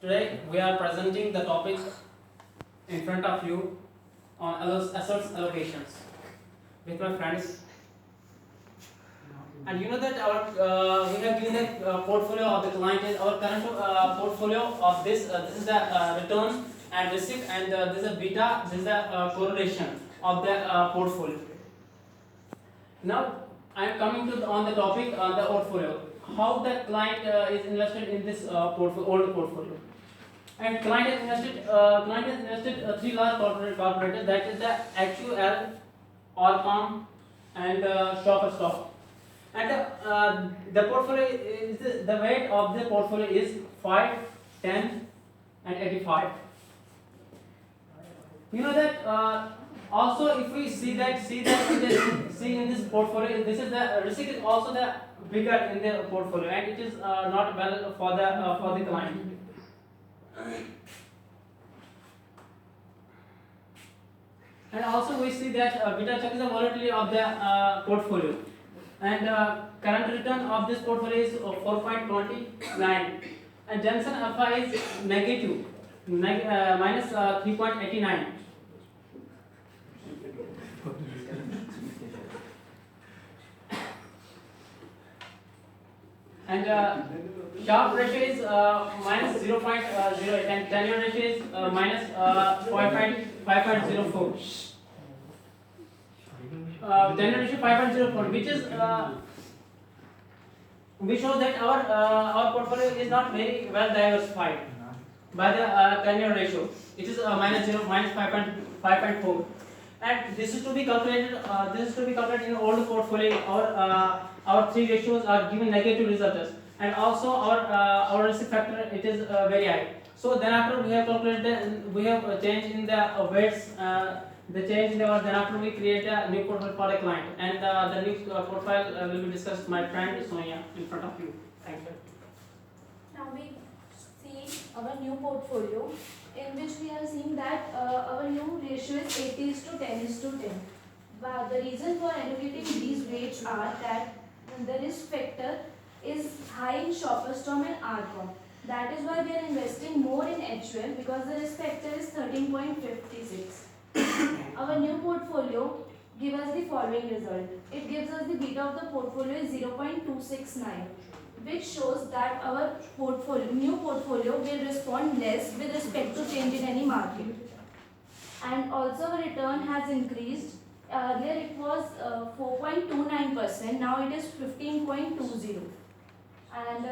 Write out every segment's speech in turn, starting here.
Today we are presenting the topic in front of you on assets allocations with my friends. And you know that our we have given the portfolio of the client is our current portfolio of this is the return and receipt, and this is a beta, this is the correlation of the portfolio. Now I am coming to on the topic on the portfolio, how the client is invested in this old portfolio. And client has invested three large corporates, that is the HUL, Orcom, and Shopper Stop. And the portfolio is the weight of the portfolio is 5, 10, and 85. You know that also if we see in this portfolio, this is the receipt is also the bigger in the portfolio, and it is not well for the client. And also we see that beta check is the volatility of the portfolio, and current return of this portfolio is 4.29, and Jensen alpha is negative, minus 3.89. And Sharp ratio is minus 0.08, and tenure ratio is minus 5.04. Tenure ratio 5.04, which shows that our portfolio is not very well diversified by the tenure ratio. It is minus 5.4, and this is to be calculated. In old portfolio. Our three ratios are given negative results, and also our risk factor, it is very high. So then after we have calculated, we have changed in the weights. The change in the then after we create a new portfolio for a client, and the new profile will be discussed by my friend Sonia in front of you. Thank you. Now we see our new portfolio, in which we are seeing that our new ratio is 80:10:10. But the reason for allocating these weights are that the risk factor is high in Shopper Stop and Arcom. That is why we are investing more in HUL, because the risk factor is 13.56. Our new portfolio gives us the following result. It gives us the beta of the portfolio is 0.269, which shows that our new portfolio will respond less with respect to change in any market. And also our return has increased. Earlier it was 4.29%, now it is 15.20. And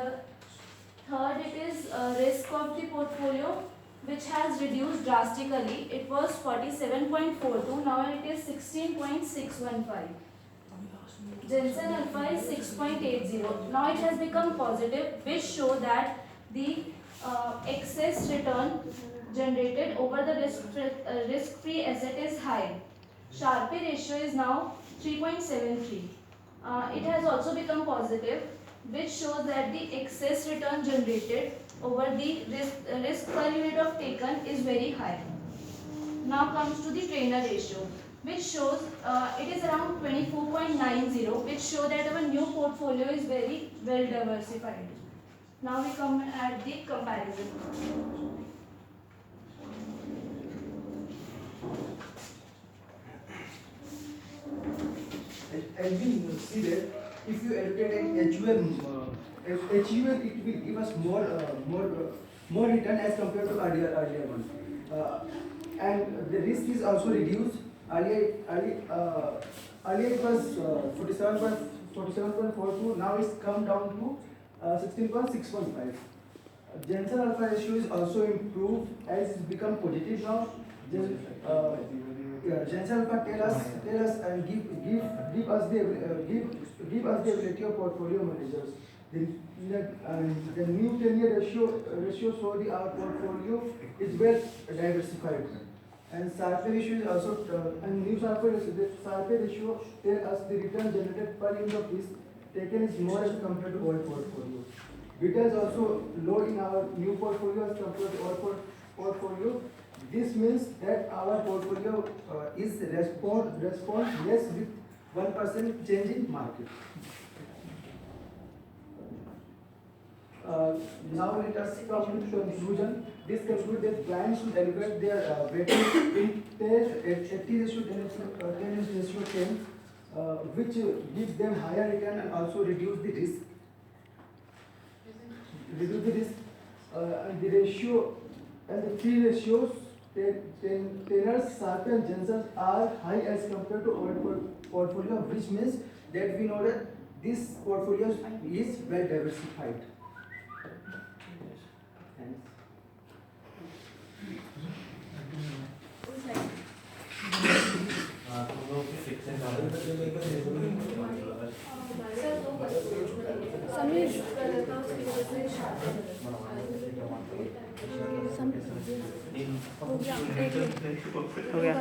third, it is risk of the portfolio, which has reduced drastically. It was 47.42, now it is 16.615. Jensen alpha is 6.80. Now it has become positive, which show that the excess return generated over the risk-free asset is high. Sharpe ratio is now 3.73. It has also become positive, which shows that the excess return generated over the risk per unit of taken is very high. Now comes to the trainer ratio, which shows it is around 24.90, which show that our new portfolio is very well diversified. Now we come at the comparison. And we see that if you allocate a HUL, it will give us more return as compared to earlier one. And the risk is also reduced. Earlier it was 47.42. Now it's come down to 16.615. Jensen alpha ratio is also improved as it's become positive now. Jensen alpha tell us and give us the ability of portfolio managers. The new 10-year ratio show our portfolio is well diversified. And Sharpe ratio is also and new Sharpe ratio tell us the return generated per unit of risk taken is more as compared to old portfolio. Beta is also low in our new portfolio as compared to old portfolio. This means that our portfolio is respond less with 1% change in market. Now let us come to conclusion. This concludes that clients should allocate their weighting in 80:10, which gives them higher return and also reduce the risk. And the ratio and the fee ratios, Taylor's Sharpe and Johnson are high as compared to old portfolio, which means that we know that this portfolio is well diversified. Thanks. Sameer हो गया, एक minute. हो गया।